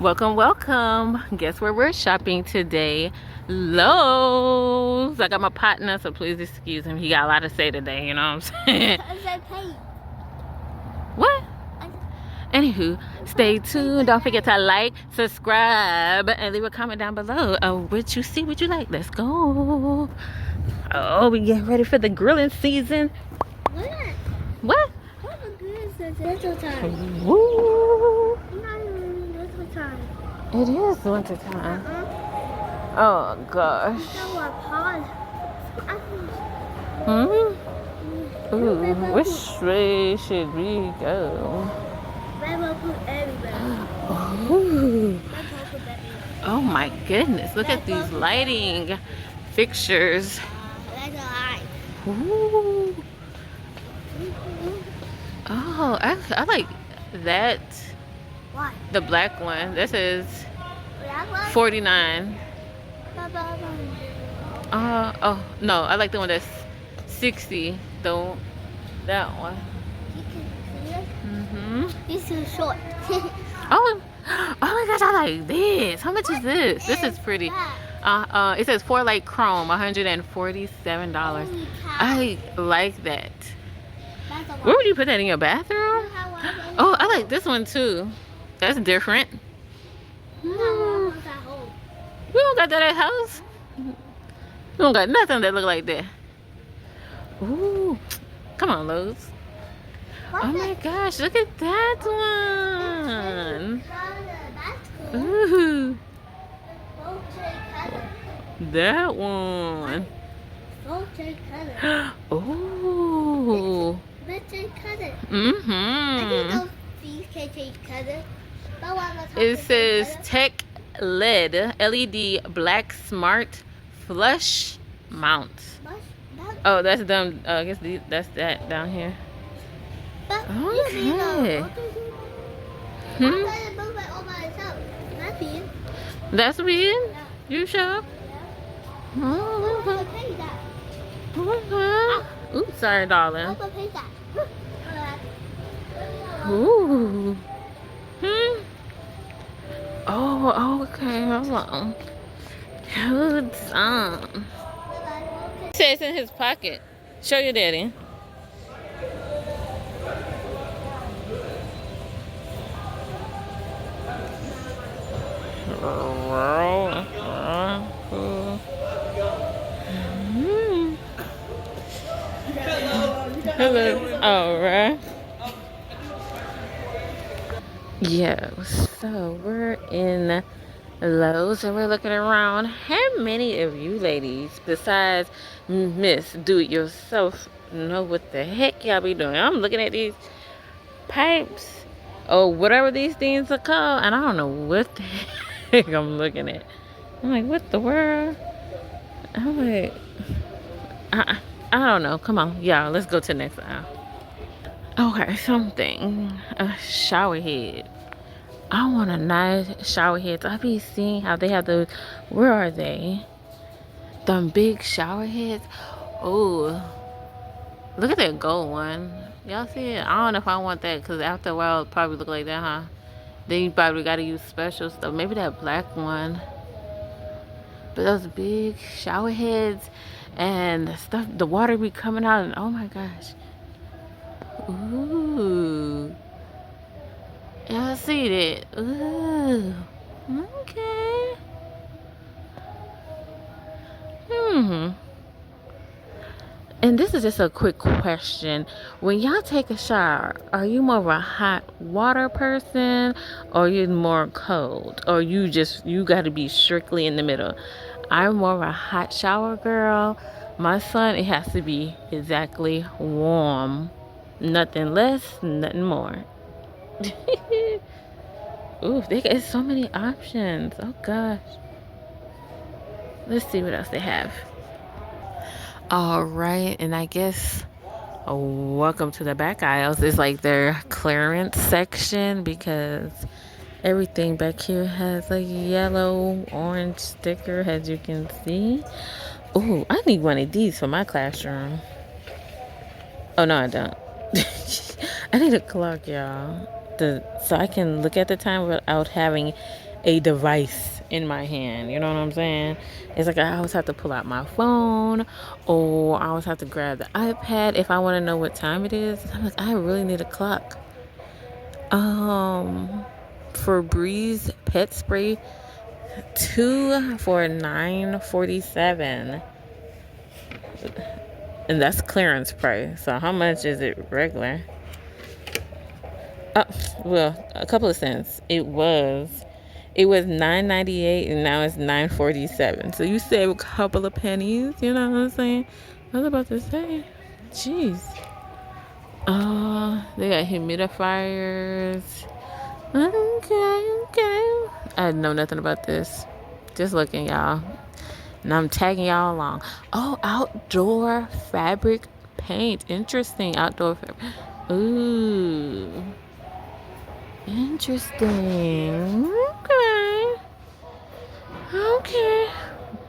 Welcome, welcome. Guess where we're shopping today? Lowe's. I got my partner, so please excuse him. He got a lot to say today, you know what I'm saying? What? Anywho, stay tuned. Don't forget to like, subscribe, and leave a comment down below. What you see, what you like. Let's go. Oh, we get ready for the grilling season. What? Woo. It is winter time. Oh gosh. Ooh, which way should we go? Ooh. Oh my goodness, look at these lighting fixtures. Ooh. Oh, I like that. What? The black one. This is 49. Oh no, I like the one that's 60. Though that one. He's too short. Oh my gosh, I like this. How much is this? This is pretty. It says 4 light chrome, $147. I like that. Where would you put that, in your bathroom? Oh, I like this one too. That's different. We don't got that at house. We don't got nothing that look like that. Ooh, come on, Lowe's. Oh my gosh, look at that one. Ooh, that one. Oh. It says Tech LED Black Smart Flush Mount. Oh, that's them. I guess that's that down here. Okay. That's weird. You sure? Oops, sorry, darling. Ooh. Oh, okay. Hold on. Good song. It says in his pocket. Show your daddy. Hello. All right. Yeah, so we're in Lowe's and we're looking around. How many of you ladies, besides Miss Do-It-Yourself, know what the heck y'all be doing? I'm looking at these pipes or whatever these things are called, and I don't know what the heck I'm looking at. I'm like, what the world? I'm like, I don't know. Come on, y'all, let's go to the next aisle. Okay, something. A shower head. I want a nice shower head. I be seeing how they have those. Where are they? Them big shower heads. Oh, look at that gold one. Y'all see it? I don't know if I want that, because after a while it'll probably look like that, huh? Then you probably got to use special stuff. Maybe that black one. But those big shower heads and stuff, the water be coming out, and oh my gosh. Ooh. Y'all see that? Ooh. Okay. And this is just a quick question. When y'all take a shower, are you more of a hot water person, or you more cold? Or you got to be strictly in the middle? I'm more of a hot shower girl. My son, it has to be exactly warm. Nothing less, nothing more. Ooh, they got so many options. Oh gosh. Let's see what else they have. All right, and I guess welcome to the back aisles. It's like their clearance section, because everything back here has a yellow orange sticker, as you can see. Ooh, I need one of these for my classroom. Oh no, I don't. I need a clock, y'all, so I can look at the time without having a device in my hand. You know what I'm saying? It's like I always have to pull out my phone, or I always have to grab the iPad if I want to know what time it is. I'm like, I really need a clock. Febreze pet spray, 2 for $9.47, and that's clearance price. So how much is it regular? Well, a couple of cents. It was $9.98 and now it's $9.47. So you save a couple of pennies. You know what I'm saying? I was about to say, jeez. They got humidifiers. Okay. I know nothing about this. Just looking, y'all. And I'm tagging y'all along. Oh, outdoor fabric paint. Interesting. Outdoor fabric. Ooh. Interesting. Okay.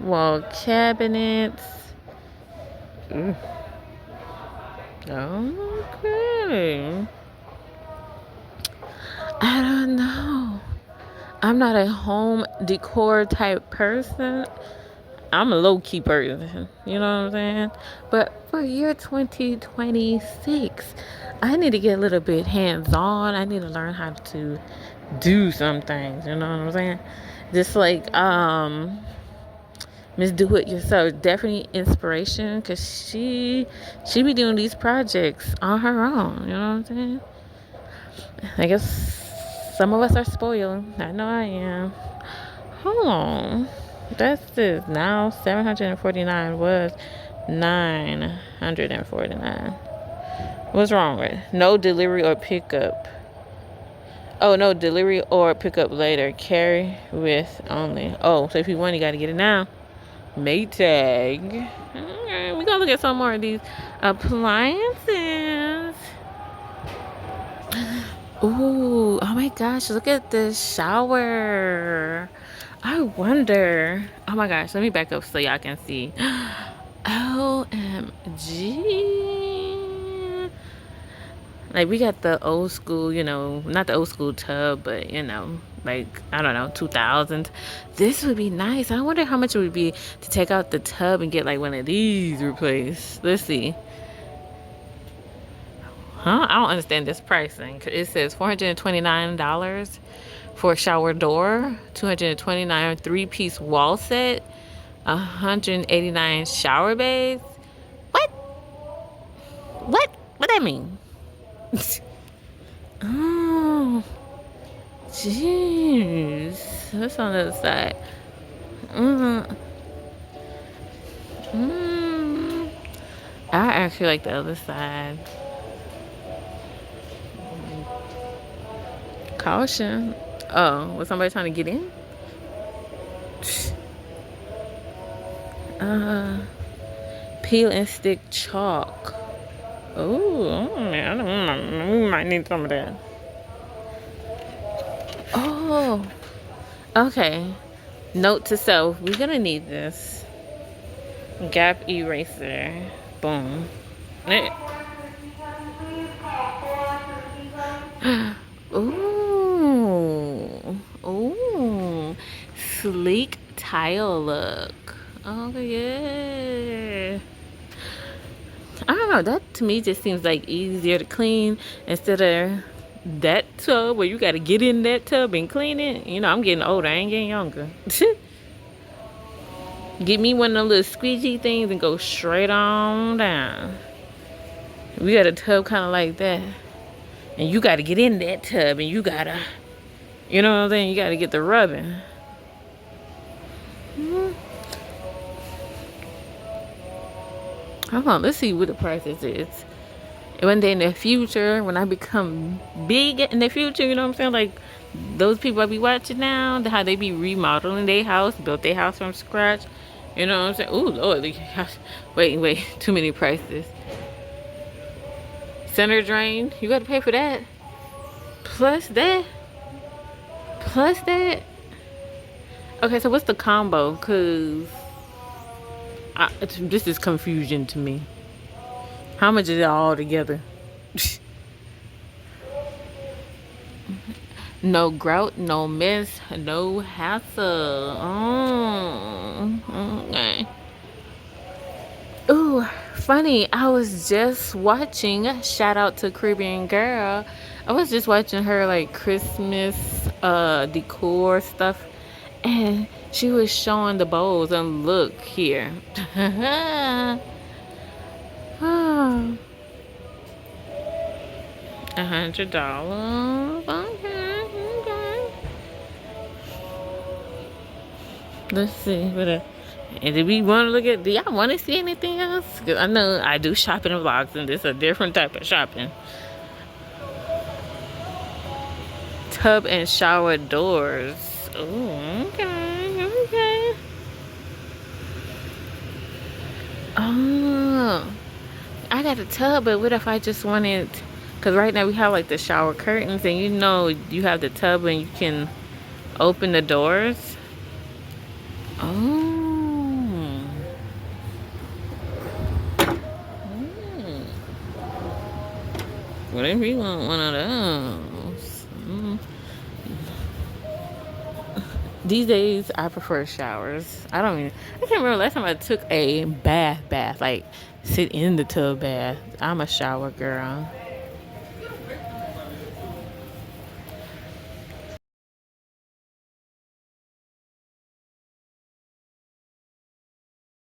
Wall cabinets. Ooh. Okay. I don't know. I'm not a home decor type person. I'm a low-key person. You know what I'm saying? But for year 2026, I need to get a little bit hands-on. I need to learn how to do some things. You know what I'm saying? Just like Miss Do It Yourself, definitely inspiration, because she be doing these projects on her own. You know what I'm saying? I guess some of us are spoiled. I know I am. Hold on. That's this. Now 749 was 949. What's wrong with it? No delivery or pickup. Oh, no delivery or pickup later. Carry with only. Oh, so if you want, you got to get it now. Maytag. Okay, we're going to look at some more of these appliances. Ooh, oh my gosh, look at this shower. I wonder. Oh my gosh, let me back up so y'all can see. OMG. Like, we got the old school, not the old school tub, but, like, I don't know, 2000s. This would be nice. I wonder how much it would be to take out the tub and get, like, one of these replaced. Let's see. Huh? I don't understand this pricing. It says $429 for a shower door, $229 3-piece wall set, $189 shower bays. What? What that mean? Oh, jeez. That's on the other side. I actually like the other side. Caution. Oh, was somebody trying to get in? Peel and stick chalk. Oh, man, we might need some of that. Oh, okay. Note to self, we're gonna need this. Gap eraser. Boom. Ooh. Sleek tile look. Oh, yeah. I don't know. That to me just seems like easier to clean instead of that tub where you got to get in that tub and clean it. I'm getting older. I ain't getting younger. Get me one of them little squeegee things and go straight on down. We got a tub kind of like that. And you got to get in that tub and you got to, you know what I'm saying? You got to get the rubbing. Hold on, let's see what the prices is. One day in the future, when I become big in the future, you know what I'm saying? Like those people I be watching now, how they be remodeling their house, built their house from scratch. You know what I'm saying? Ooh, Lord, wait, too many prices. Center drain, you got to pay for that. Plus that. Okay, so what's the combo? Cause this is confusion to me. How much is it all together? No grout, no mess, no hassle. Okay. Ooh, funny. I was just watching. Shout out to Caribbean Girl. I was just watching her like Christmas decor stuff, and she was showing the bowls. And look here. $100. Okay, okay. Let's see. And do we want to look at? Do y'all want to see anything else? Cause I know I do shopping vlogs, and this is a different type of shopping. Tub and shower doors. Oh, okay, okay. Oh, I got a tub, but what if I just wanted? Cause right now we have like the shower curtains, and you know you have the tub, and you can open the doors. Oh. What if you want one of those? These days, I prefer showers. I can't remember last time I took a bath, like sit in the tub bath. I'm a shower girl.